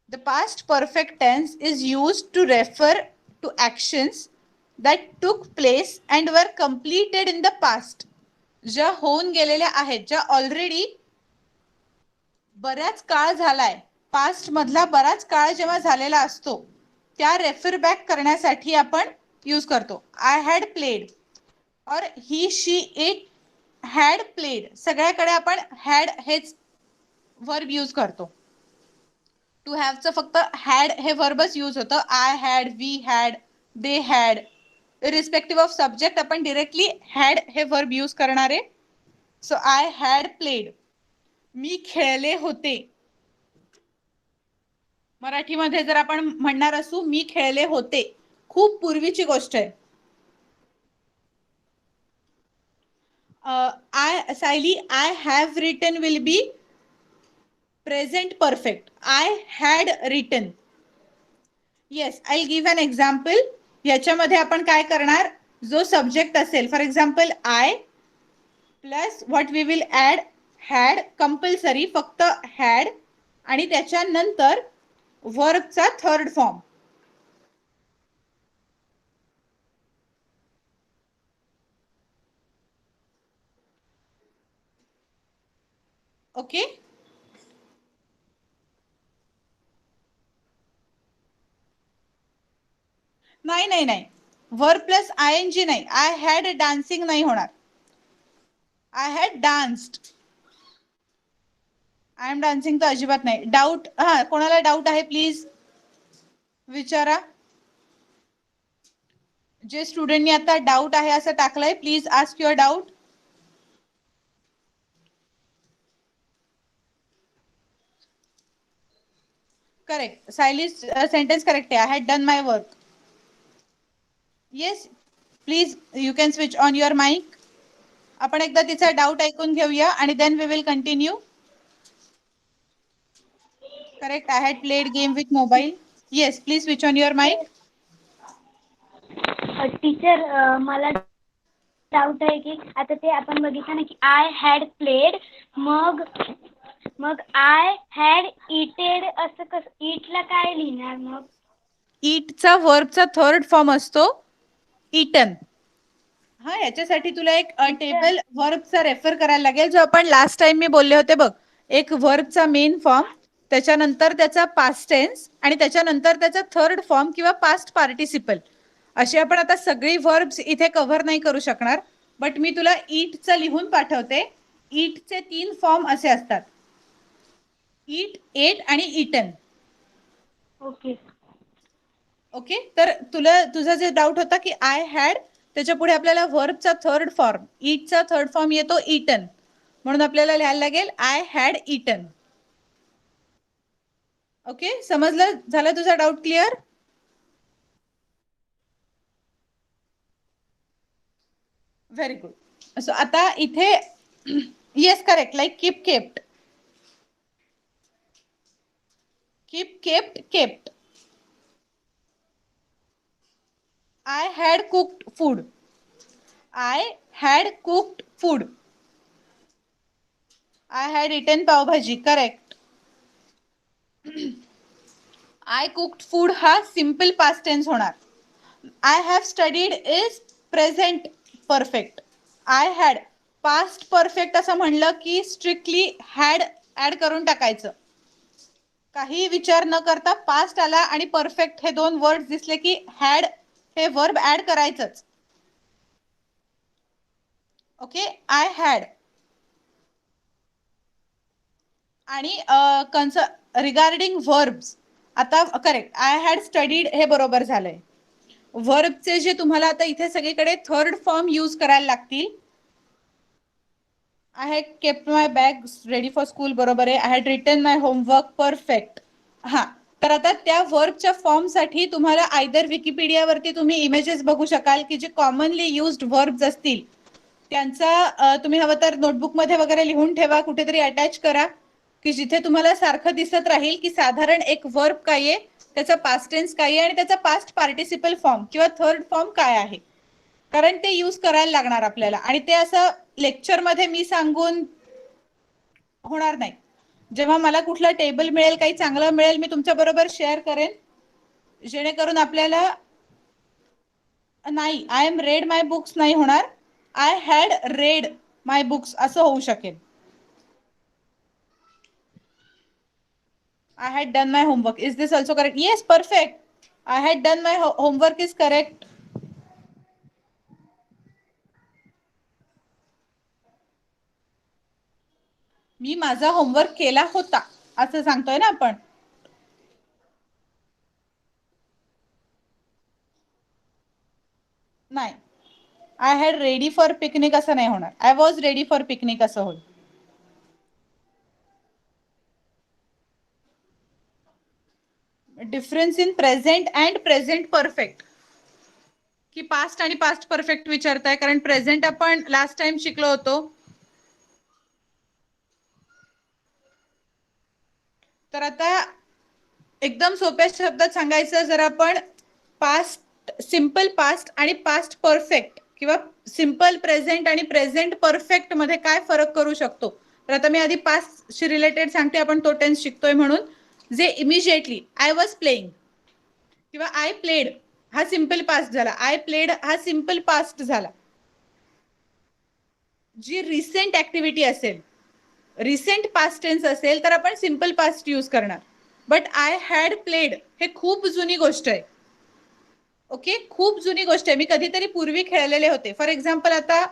The past perfect tense is used to refer to actions that took place and were completed in the past. ज्या होऊन गेलेल्या आहेत, ज्या ऑलरेडी बऱ्याच काळ झालाय, पास्ट मधला बराच काळ जेव्हा झालेला असतो, त्या रेफर बॅक करण्यासाठी आपण यूज करतो. आय हॅड प्लेड और he, she, it had played. सगळ्याकडे आपण हॅड हेच वर्ब यूज करतो. टू हॅवचं फक्त हॅड हे वर्बच यूज होतं. I had, we had, they had. Irrespective of subject आपण डिरेक्टली हॅड हे वर्ब यूज करणार आहे. So I had played. मी खेळले होते. मराठीमध्ये जर आपण म्हणणार असू मी खेळले होते, खूप पूर्वीची गोष्ट आहे. Sayali, I have written will be present perfect. I had written. Yes, I give an example. याच्यामध्ये आपण काय करणार, जो सब्जेक्ट असेल, for example I plus what we will add had, compulsory फक्त हॅड, आणि त्याच्यानंतर वर्बचा थर्ड फॉर्म. ओके, नाही नाही नाही, वर्ब प्लस ING नाही. आय हॅड डान्सिंग नाही होणार. I had danced. I am dancing तर अजिबात नाही. डाऊट, हा कोणाला डाऊट आहे प्लीज विचारा. जे स्टुडंटनी आता डाऊट आहे असं टाकलंय, please ask your doubt. Correct, Sayali's sentence correct आहे. I had done my work. Yes, please you can switch on your mic. आपण एकदा तिचा डाऊट ऐकून घेऊया आणि then we will continue. Correct, I had played game with mobile. Yes, please switch on your mic. Teacher, मला डाऊट आहे की आता ते आपण बघितलं ना की आय हॅड प्लेड, मग आय हॅड इटेड, असं कसं, इटला काय लिहिणार मग? ईटचा वर्बचा थर्ड फॉर्म असतो इटन. हा, याच्यासाठी तुला एक टेबल वर्बचा रेफर करायला लागेल, जो आपण लास्ट टाइम मी बोलले होते बघ. एक वर्बचा मेन फॉर्म, त्याच्यानंतर त्याचा पास्ट टेन्स, आणि त्याच्यानंतर त्याचा थर्ड फॉर्म किंवा पास्ट पार्टिसिपल. अशी आपण आता सगळी वर्ब्स इथे कव्हर नाही करू शकणार, बट मी तुला ईटचं लिहून पाठवते. ईटचे 3 फॉर्म असे असतात, ईट, एट आणि इटन. ओके ओके, तर तुला तुझा जे डाऊट होता की आय हॅड, त्याच्या पुढे आपल्याला वर्बचा थर्ड फॉर्म, ईटचा थर्ड फॉर्म येतो इटन, म्हणून आपल्याला लिहायला लागेल आय हॅड इटन. ओके, समजलं? झालं तुझा doubt clear? Very good. So आता इथे yes, correct, like keep kept. Keep kept, kept. I had cooked food. I had cooked food. I had eaten pav bhaji. Correct. I cooked food हा सिम्पल पास्ट टेन्स होणार. I have studied is present perfect. I had past perfect असं म्हणलं की स्ट्रिक्टली हॅड ऍड करून टाकायचं. काही विचार न करता पास्ट आला आणि परफेक्ट हे दोन वर्ड दिसले की हॅड हे वर्ब ऍड करायचंच. Okay, I had. आणि रिगार्डिंग वर्ब्स, आता करेक्ट आय हॅड स्टडीड हे बरोबर झालंय. वर्बचे जे तुम्हाला आता इथे सगळीकडे थर्ड फॉर्म यूज करायला लागतील. I had kept my bag ready for school बरोबर आहे. I had written my homework perfect. हा, तर आता त्या वर्बच्या फॉर्म साठी तुम्हाला आयदर विकिपीडियावरती तुम्ही इमेजेस बघू शकाल की जे कॉमनली युज्ड वर्ब्स असतील त्यांचा तुम्ही हवं तर नोटबुक मध्ये वगैरे लिहून ठेवा, कुठेतरी अटॅच करा की जिथे तुम्हाला सारखं दिसत राहील की साधारण एक वर्ब काय आहे, त्याचा पास्ट टेन्स काय आहे आणि त्याचा पास्ट पार्टिसिपल फॉर्म किंवा थर्ड फॉर्म काय आहे. कारण ते यूज करायला लागणार आपल्याला आणि ते असं लेक्चर मध्ये मी सांगून होणार नाही. जेव्हा मला कुठलं टेबल मिळेल, काही चांगलं मिळेल, मी तुमच्या बरोबर शेअर करेन जेणेकरून आपल्याला नाही I am read my books नाही होणार, I had read my books असं होऊ शकेल. I had done my homework. Is this also correct? Yes, perfect. I had done my homework is correct. मी माझा होमवर्क केला होता असं सांगतोय ना आपण. नाही, I had ready for picnic असं नाही होणार. I was ready for picnic असं होईल. Difference in present and present perfect की पास्ट आणि पास्ट परफेक्ट विचारताय, कारण प्रेझेंट आपण लास्ट टाइम शिकलो होतो. तर आता एकदम सोप्या शब्दात सांगायचं जर आपण पास्ट सिंपल पास्ट आणि पास्ट परफेक्ट किंवा सिंपल प्रेझेंट आणि प्रेझेंट परफेक्ट मध्ये काय फरक करू शकतो, तर आता मी आधी पास्टशी रिलेटेड सांगते, आपण तो टेन्स शिकतोय म्हणून. जे इमिजिएटली आय वॉज प्लेइंग किंवा आय प्लेड हा सिंपल पास्ट झाला, आय प्लेड हा सिंपल पास्ट झाला. जी रिसेंट ऍक्टिव्हिटी असेल, रिसेंट पास्ट टेन्स असेल तर आपण सिंपल पास्ट यूज करणार. बट आय हॅड प्लेड हे खूप जुनी गोष्ट आहे. ओके, खूप जुनी गोष्ट आहे. मी कधीतरी पूर्वी खेळलेले होते. फॉर एक्झाम्पल, आता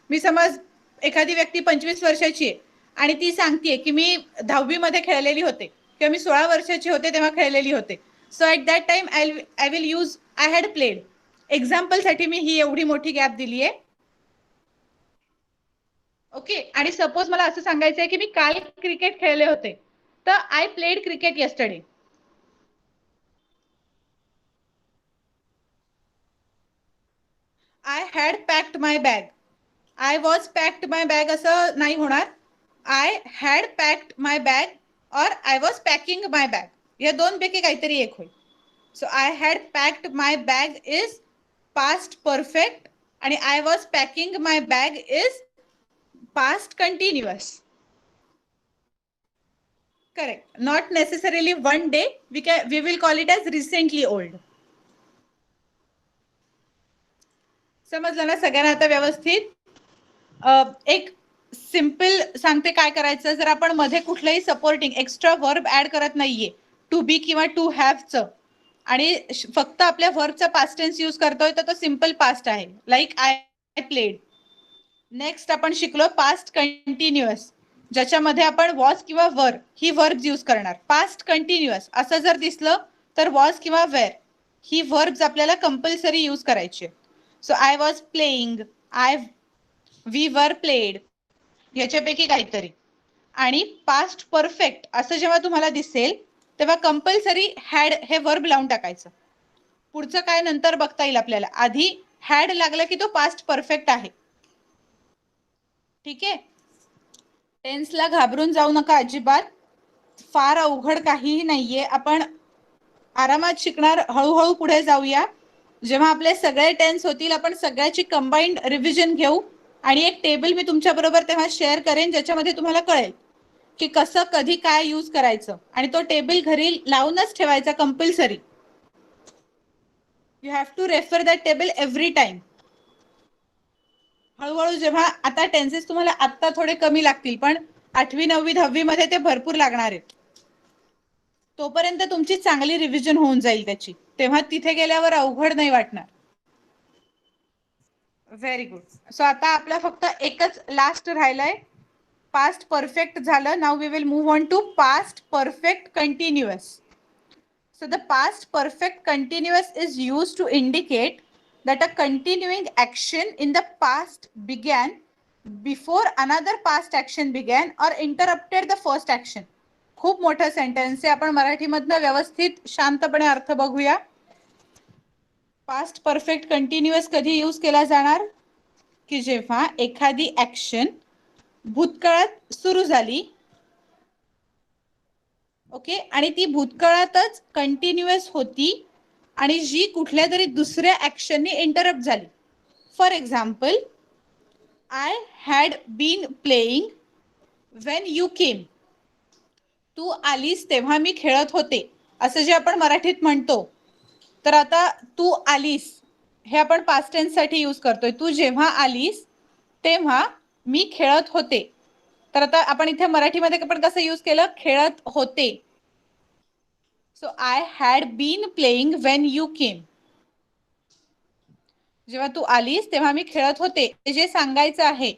मी समज एखादी व्यक्ती 25 वर्षाची आहे आणि ती सांगतेय की मी 10वी मध्ये खेळलेली होते किंवा मी 16 वर्षाची होते तेव्हा खेळलेली होते. So at that time I will use I had played. Example साठी मी ही एवढी मोठी गॅप दिली आहे. ओके, आणि सपोज मला असं सांगायचं आहे की मी काल क्रिकेट खेळले होते, तर I played cricket yesterday. I had packed my bag, I was packed my bag असं नाही होणार. I had packed my bag और I was packing my bag, या दोन पैकी काहीतरी एक होईल. So I had packed my bag is past perfect आणि I was packing my bag is past continuous. Correct. Not necessarily one day. We will call it as recently old. समजलं ना सगळ्यांना आता व्यवस्थित? एक सिंपल सांगते काय करायचं. जर आपण मध्ये कुठलंही सपोर्टिंग एक्स्ट्रा वर्ब ऍड करत नाहीये, टू बी किंवा टू हॅवचं, आणि फक्त आपल्या वर्बचा पास्ट टेन्स यूज करतोय, तर तो सिंपल पास्ट आहे. Like I played. नेक्स्ट आपण शिकलो पास्ट कंटिन्युअस, ज्याच्यामध्ये आपण वॉज किंवा वर ही वर्ब्स यूज करणार. पास्ट कंटिन्युअस असं जर दिसलं तर वॉज किंवा वेर ही वर्ब्स आपल्याला कंपल्सरी यूज करायची. So I was playing, we were played, याच्यापैकी काहीतरी. आणि पास्ट परफेक्ट असं जेव्हा तुम्हाला दिसेल तेव्हा कंपल्सरी हॅड हे वर्ब लावून टाकायचं. पुढचं काय नंतर बघता येईल आपल्याला. आधी हॅड लागलं की तो पास्ट परफेक्ट आहे. ठीक आहे, टेन्सला घाबरून जाऊ नका अजिबात. फार अवघड काहीही नाहीये. आपण आरामात शिकणार, हळूहळू पुढे जाऊया. जेव्हा आपले सगळे टेन्स होतील आपण सगळ्याची कंबाईंड रिव्हिजन घेऊ आणि एक टेबल मी तुमच्या बरोबर तेव्हा शेअर करेन ज्याच्यामध्ये तुम्हाला कळेल की कसं कधी काय यूज करायचं, आणि तो टेबल घरी लावूनच ठेवायचा compulsory. You have to refer that table every time. हळूहळू जेव्हा आता टेन्सेस तुम्हाला आता थोडे कमी लागतील, पण 8वी 9वी 10वी मध्ये ते भरपूर लागणार आहेत. तोपर्यंत तुमची चांगली रिव्हिजन होऊन जाईल त्याची, तेव्हा तिथे गेल्यावर अवघड नाही वाटणार. Very good. सो आता आपला फक्त एकच लास्ट राहिलंय. पास्ट परफेक्ट झालं. Now we will move on to past perfect continuous. So the past perfect continuous is used to indicate that a continuing action in the past began before another past action began or interrupted the first action. खूप मोठं सेंटेन्स आहे. आपण मराठीमधनं व्यवस्थित शांतपणे अर्थ बघूया. पास्ट परफेक्ट कंटिन्युअस कधी यूज केला जाणार, की जेव्हा एखादी ऍक्शन भूतकाळात सुरू झाली, ओके, आणि ती भूतकाळातच कंटिन्युअस होती आणि जी कुठल्या तरी दुसऱ्या ऍक्शनने इंटरप्ट झाली. For example, I had been playing when you came. तू आलीस तेव्हा मी खेळत होते, असं जे आपण मराठीत म्हणतो. तर आता तू आलीस हे आपण पास्ट टेन्स साठी यूज करतोय. तू जेव्हा आलीस तेव्हा मी खेळत होते. तर आता आपण इथे मराठीमध्ये पण कसं यूज केलं, खेळत होते. So I had been playing when you came. जेव्हा तू आलीस तेव्हा मी खेळत होते, ते जे सांगायचं आहे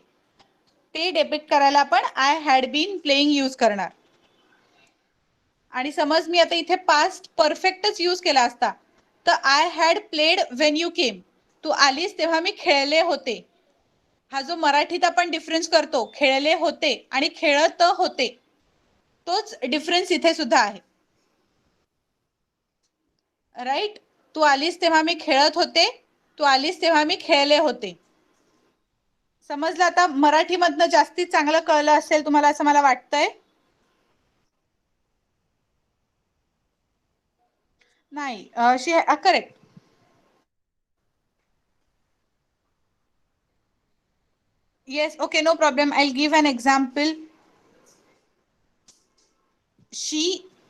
ते डिपिक्ट करायला आपण I had been playing use करणार. आणि समज मी आता इथे पास्ट परफेक्टच यूज केला असता, तर I had played when you came. तू आलीस तेव्हा मी खेळले होते. हा जो मराठीत आपण डिफरन्स करतो, खेळले होते आणि खेळत होते, तोच डिफरन्स इथे सुद्धा आहे. राईट. तू आलीस तेव्हा मी खेळत होते, तू आलीस तेव्हा मी खेळले होते. समजलं आता? मराठीमधनं जास्तीत चांगलं कळलं असेल तुम्हाला असं मला वाटतंय. नाही, correct. Yes, okay, no problem. I'll give an example. She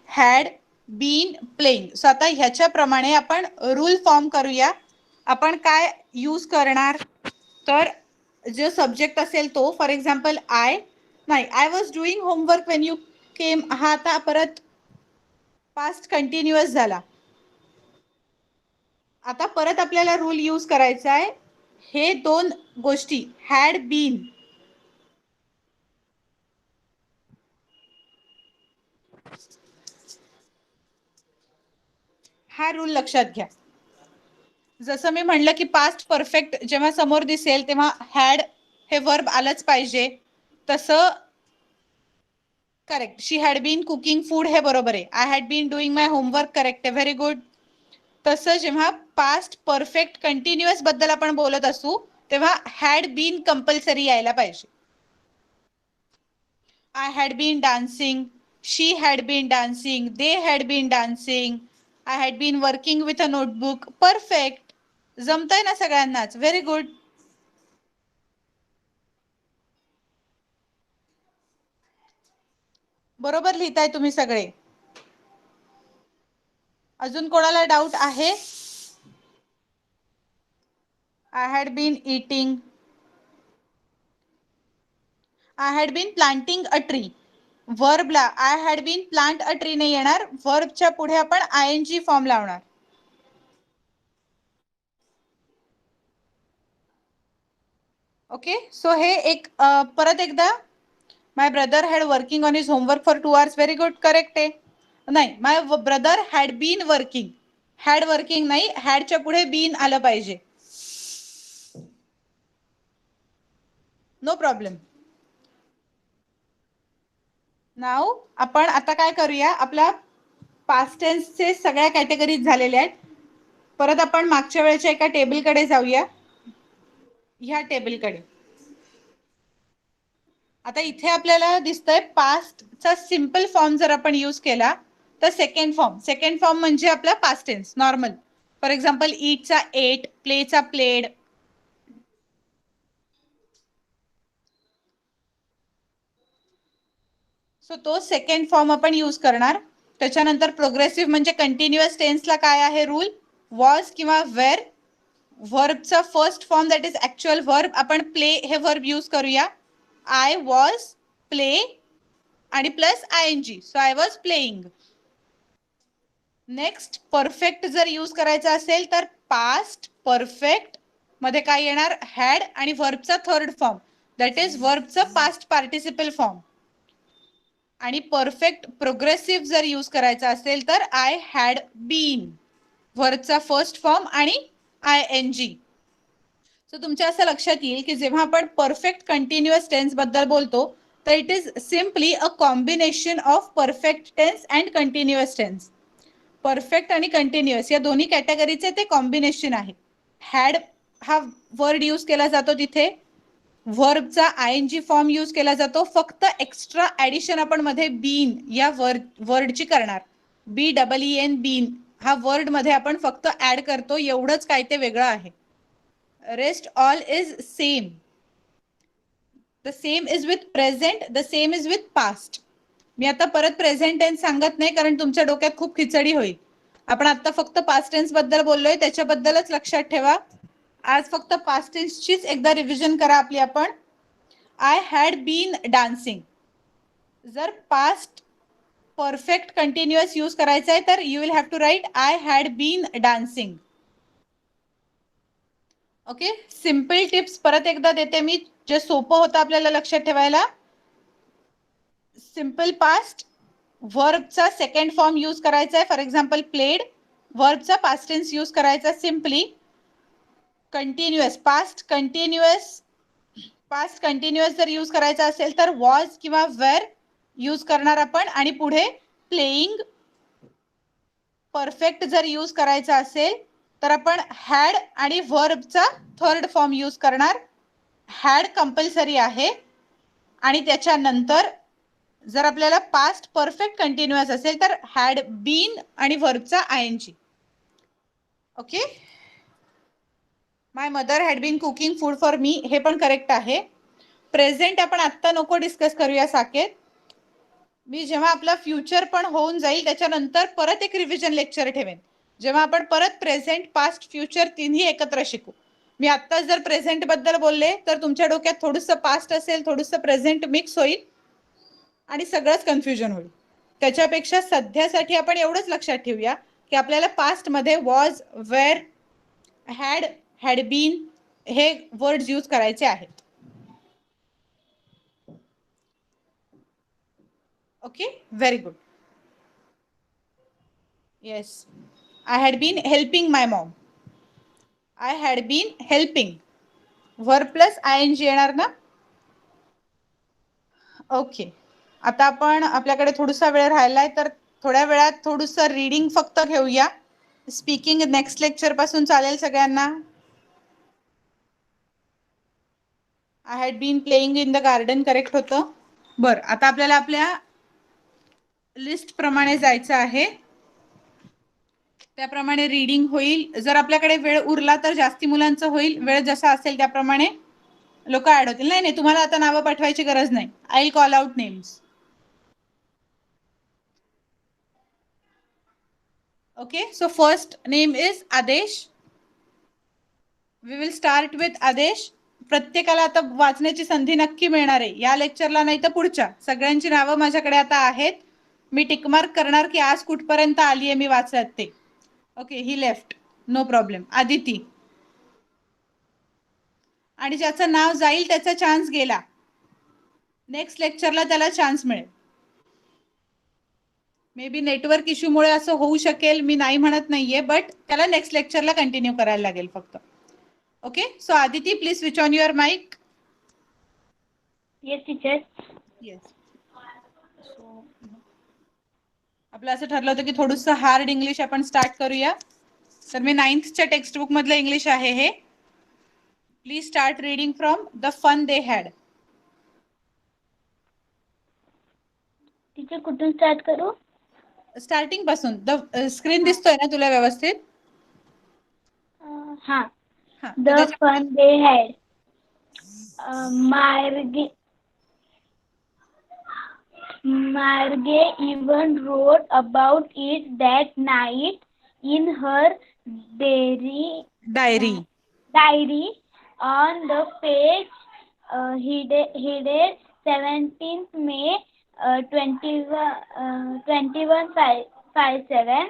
had been playing. So आता ह्याच्याप्रमाणे आपण रूल फॉर्म करूया. आपण काय यूज करणार, तर जो सब्जेक्ट असेल तो, for example I was doing homework Wien you केम, हा आता परत पास्ट कंटिन्युअस झाला. आता परत आपल्याला रूल यूज करायचा आहे. हे दोन गोष्टी हॅड बीन, हा रूल लक्षात घ्या. जसं मी म्हणलं की पास्ट परफेक्ट जेव्हा समोर दिसेल तेव्हा हॅड हे वर्ब आलंच पाहिजे, तसं correct. She had been cooking food हे बरोबर आहे. I had been doing my homework correct आहे, व्हेरी गुड. तसं जेव्हा पास्ट परफेक्ट कंटिन्युअस बद्दल आपण बोलत असू तेव्हा हॅड बीन कंपल्सरी यायला पाहिजे. I had been dancing, she had been dancing, they had been dancing, I had been working with a notebook. Perfect. जमतंय ना सगळ्यांनाच? Very good. बरोबर लिहिताय तुम्ही सगळे. अजून कोणाला डाऊट आहे? I had been eating, I had been planting a tree. वर्बला I had been plant a tree नाही येणार, वर्बच्या पुढे आपण आयएनजी फॉर्म लावणार. ओके. सो हे एक परत एकदा, my brother had working on his homework for 2 hours. Very good, correct आहे. नाही, my brother had been working. Had working नाही, हॅडच्या पुढे बीन आलं पाहिजे. No problem. नाव आपण आता काय करूया, आपला पास्ट टेन्सचे सगळ्या कॅटेगरीज झालेल्या आहेत. परत आपण मागच्या वेळेच्या एका टेबलकडे जाऊया, ह्या टेबलकडे. आता इथे आपल्याला दिसतंय पास्टचा सिंपल फॉर्म जर आपण यूज केला तर सेकंड फॉर्म म्हणजे आपला past tense normal. For example ईटचा एट, प्लेचा प्लेड. सो तो सेकंड फॉर्म आपण यूज करणार. त्याच्यानंतर प्रोग्रेसिव्ह म्हणजे कंटिन्युअस टेन्सला काय आहे रूल, वॉज किंवा वेअर. व्हर्बचा first form that is actual verb, आपण प्ले हे व्हर्ब यूज करूया. आय वॉज प्ले आणि plus ING, so I was playing. Next perfect जर यूज करायचा असेल तर पास्ट परफेक्ट मध्ये काय येणार, हॅड आणि व्हर्बचा थर्ड फॉर्म दॅट इज व्हर्बचं पास्ट पार्टिसिपल फॉर्म. आणि परफेक्ट प्रोग्रेसिव्ह जर यूज करायचा असेल तर आय हॅड बीन, व्हर्बचा फर्स्ट फॉर्म आणि ING. सो तुमच्या असं लक्षात येईल की जेव्हा आपण परफेक्ट कंटिन्युअस टेन्स बद्दल बोलतो तर it is simply a combination of perfect tense and continuous tense. Perfect आणि कंटिन्युअस या दोन्ही कॅटेगरीचे ते कॉम्बिनेशन आहे. हॅड हा वर्ड यूज केला जातो तिथे, व्हर्बचा ING फॉर्म यूज केला जातो. फक्त एक्स्ट्रा ऍडिशन आपण मध्ये बीन या वर्डची करणार. BEEN बीन हा वर्ड मध्ये आपण फक्त ऍड करतो, एवढंच काय ते वेगळं आहे. Rest all is same. The same is with present, the same is with past. मी आता परत प्रेझेंट टेन्स सांगत नाही कारण तुमच्या डोक्यात खूप खिचडी होईल. आपण आता फक्त पास्ट टेन्स बद्दल बोललोय, त्याच्याबद्दलच लक्षात ठेवा. आज फक्त पास्ट टेन्सचीच एकदा रिव्हिजन करा आपली आपण. I had been dancing. जर पास्ट परफेक्ट कंटिन्युअस यूज करायचा आहे तर you will have to write I had been dancing. Okay, simple tips परत एकदा देते मी, जे सोपं होतं आपल्याला लक्षात ठेवायला. सिम्पल पास्ट व्हर्बचा सेकंड फॉर्म यूज करायचा आहे, फॉर एक्झाम्पल प्लेड. व्हर्बचा पास्ट टेन्स यूज करायचा सिम्पली. कंटिन्युअस पास्ट कंटिन्युअस जर यूज करायचा असेल तर वॉज किंवा वेअर यूज करणार आपण आणि पुढे प्लेइंग. परफेक्ट जर यूज करायचा असेल तर आपण हॅड आणि व्हर्बचा थर्ड फॉर्म यूज करणार. हॅड कंपल्सरी आहे. आणि त्याच्यानंतर जर आपल्याला पास्ट परफेक्ट कंटिन्युअस असेल तर हॅड बीन आणि व्हर्बचा ING. Okay, my mother had been cooking food for me, हे पण करेक्ट आहे. प्रेझेंट आपण आत्ता नको डिस्कस करूया साकेत. मी जेव्हा आपला फ्युचर पण होऊन जाईल त्याच्यानंतर परत एक रिव्हिजन लेक्चर ठेवेन, जेव्हा आपण परत प्रेझेंट पास्ट फ्युचर तिन्ही एकत्र शिकू. मी आत्ता जर प्रेझेंट बद्दल बोलले तर तुमच्या डोक्यात थोडंसं पास्ट असेल, थोडंसं प्रेझेंट मिक्स होईल आणि सगळंच कन्फ्युजन होईल. त्याच्यापेक्षा सध्यासाठी आपण एवढंच लक्षात ठेवूया की आपल्याला पास्ट मध्ये was, were, had, had been हे वर्ड्स यूज करायचे आहेत. Okay, very good. Yes, I had been helping my mom. I had been helping, verb plus ING येणार ना. ओके, आता आपण आपल्याकडे थोडासा वेळ राहिलाय तर थोड्या वेळात थोडंसं रीडिंग फक्त घेऊया. स्पीकिंग नेक्स्ट लेक्चर पासून चालेल सगळ्यांना. I had been playing in the garden correct होतं. बरं, आता आपल्याला आपल्या लिस्ट प्रमाणे जायचं आहे, त्याप्रमाणे रीडिंग होईल. जर आपल्याकडे वेळ उरला तर जास्ती मुलांचं होईल, वेळ जसा असेल त्याप्रमाणे लोक ऍड होतील. नाही नाही, तुम्हाला आता नावं पाठवायची गरज नाही. I will call out names. Okay, so first name is आदेश. वी विल स्टार्ट विथ आदेश. प्रत्येकाला आता वाचण्याची संधी नक्की मिळणार आहे, या लेक्चरला नाही तर पुढच्या. सगळ्यांची नावं माझ्याकडे आता आहेत. मी टिकमार्क करणार की आज कुठपर्यंत आली आहे मी वाचत ते. ओके, ही लेफ्ट, नो प्रॉब्लेम. आदिती. आणि ज्याचं नाव जाईल त्याचा चान्स गेला, नेक्स्ट लेक्चरला त्याला चान्स मिळेल. मे बी नेटवर्क इश्यूमुळे असं होऊ शकेल, मी नाही म्हणत नाहीये, बट त्याला नेक्स्ट लेक्चरला कंटिन्यू करायला लागेल फक्त. Okay, so Aditi please switch on your mic. Yes teacher. Yes. So आपलं असं ठरलं होतं की थोडंसं हार्ड इंग्लिश आपण स्टार्ट करूया. तर मी 9thच्या टेक्स्टबुक मधलं इंग्लिश आहे हे. Please start reading from the fun they had. Teacher कुठून स्टार्ट करू? स्टार्टिंग पासून. द स्क्रीन दिसतोय ना तुला व्यवस्थित? हां. हां, the fun they had. Margie Marge even wrote about it that night in her Diary. diary. On the page headed 17th May 2157,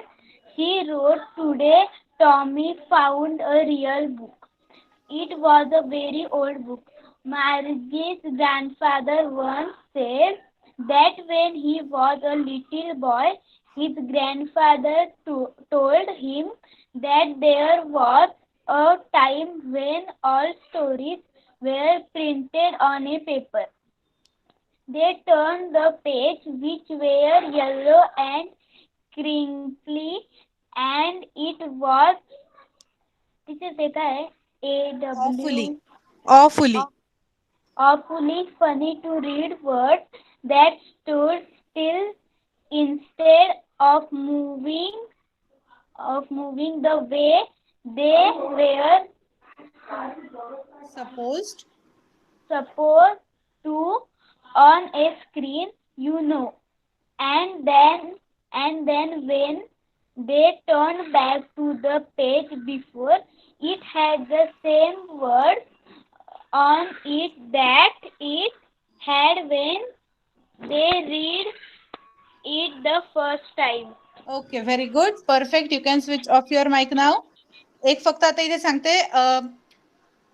she wrote, "Today Tommy found a real book. It was a very old book. Margie's grandfather once said that when he was a little boy, his grandfather told him that there was a time when all stories were printed on a paper. They turned the page, which were yellow and crinkly, and it was, तिथे देखा है Awfully. AW Awfully. awfully funny to read words that stood still instead of moving the way they were Supposed. supposed to on a screen, you know. And then when they turned back to the page before, it had the same words on it that it had when they read it the first time. Okay, very good. Perfect. You can switch off your mic now. एक फक्त आता इथे सांगते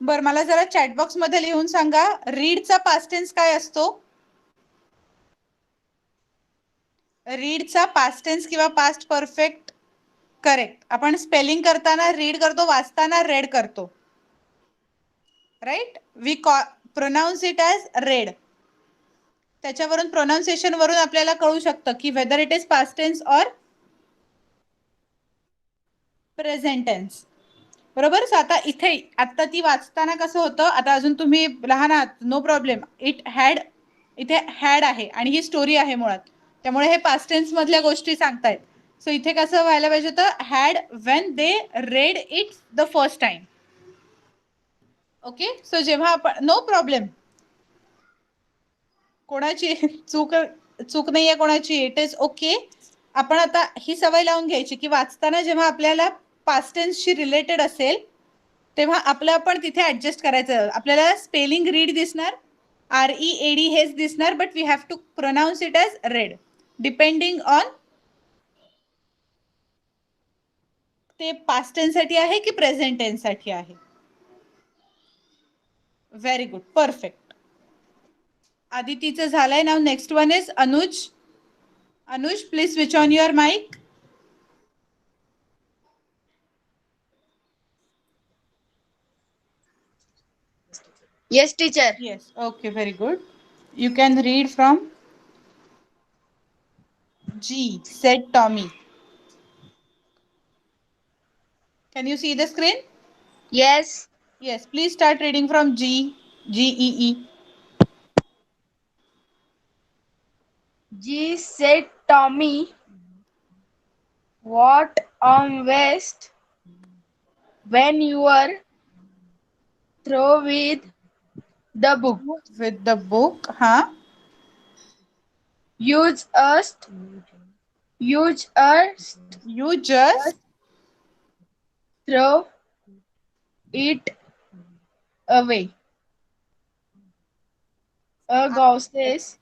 बर मला जरा चॅट बॉक्स मध्ये लिहून सांगा रीडचा पास्ट टेन्स काय असतो रीडचा पास्ट टेन्स किंवा पास्ट परफेक्ट करेक्ट आपण स्पेलिंग करताना रीड करतो वाचताना रेड करतो right we pronounce it as read त्याच्यावरून प्रोनाउन्सिएशन वरून आपल्याला कळू शकतं की whether it is past tense or present tense बरोबर सो आता इथे आता ती वाचताना कसं होतं आता अजून तुम्ही लहान आहात नो प्रॉब्लेम इट हॅड इथे हॅड आहे आणि ही स्टोरी आहे मुळात त्यामुळे हे पास्ट टेन्स मधल्या गोष्टी सांगतायत सो इथे कसं व्हायला पाहिजे होतं had when they read it the first time okay so जेव्हा आपण नो प्रॉब्लेम कोणाची चूक नाहीये कोणाची इट इज ओके आपण आता ही सवय लावून घ्यायची की वाचताना जेव्हा आपल्याला पास्ट टेन्सशी रिलेटेड असेल तेव्हा आपलं आपण तिथे ऍडजस्ट करायचं आपल्याला स्पेलिंग रीड दिसणार READ हेच दिसणार but we have to pronounce it as read depending on ते पास्ट टेन्स साठी आहे की प्रेझेंट टेन्स साठी आहे व्हेरी गुड परफेक्ट आदितीचं झालंय नाव next one is Anuj please switch on your mic Yes, teacher. Yes, okay, very good. You can read from G, said Tommy. Can you see the screen? Yes. Yes, please start reading from G, G-E-E. G said Tommy, what on west when you are through with the book? With the book, huh? Use us You just throw it away. A ghost says,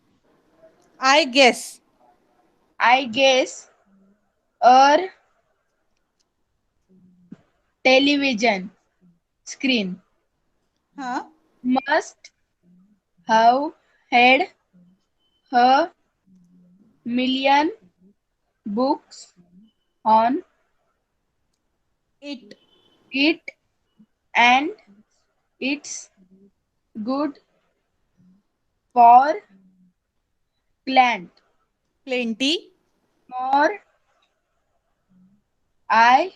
I guess. I guess, or television screen Huh? must have had a million books on It. it, and it's good for plant. Plenty. More, I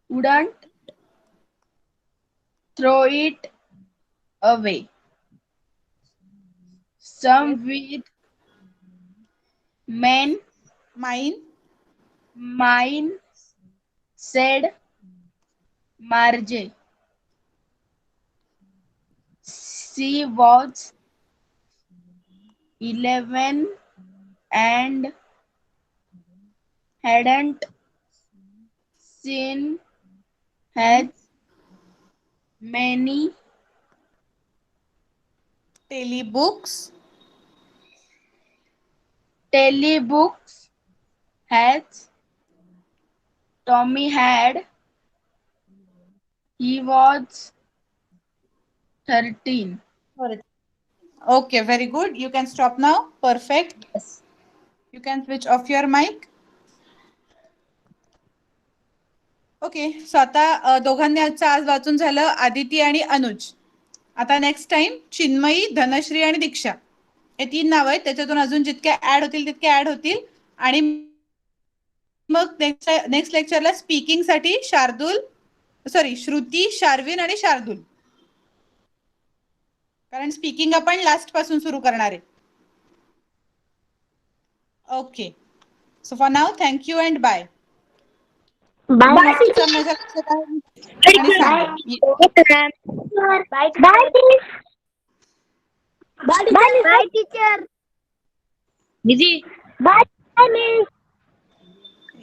wouldn't throw it away. Some with men mine said Marge. She was 11 and hadn't seen has many telebooks. telebooks has Tommy had. He was 13. Okay, very good. You can stop now. Perfect. Yes. You can switch off your mic. Okay so आता दोघांनी आजचं आज वाचून झालं आदिती आणि अनुज. आता नेक्स्ट टाइम चिन्मयी, धनश्री आणि दीक्षा हे 3 नाव आहेत. त्याच्यातून अजून जितके ऍड होतील तितके ऍड होतील. आणि मग नेक्स्ट लेक्चरला स्पीकिंग साठी श्रुती, शार्विन आणि शार्दूल. कारण स्पीकिंग आपण लास्ट पासून सुरू करणार आहे. Okay so for now thank you and bye. Bye माझ्या लक्षात आहे आणि सांगा. Bye bye teacher. Bye miss.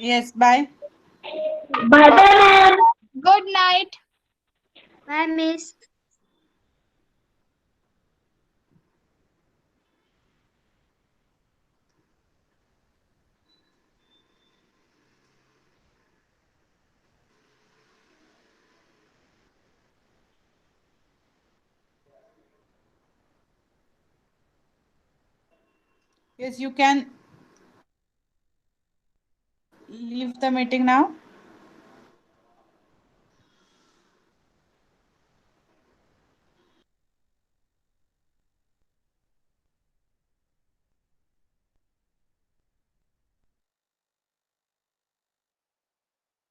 Yes bye. Bye. Good night. Bye miss. Yes, you can leave the meeting now.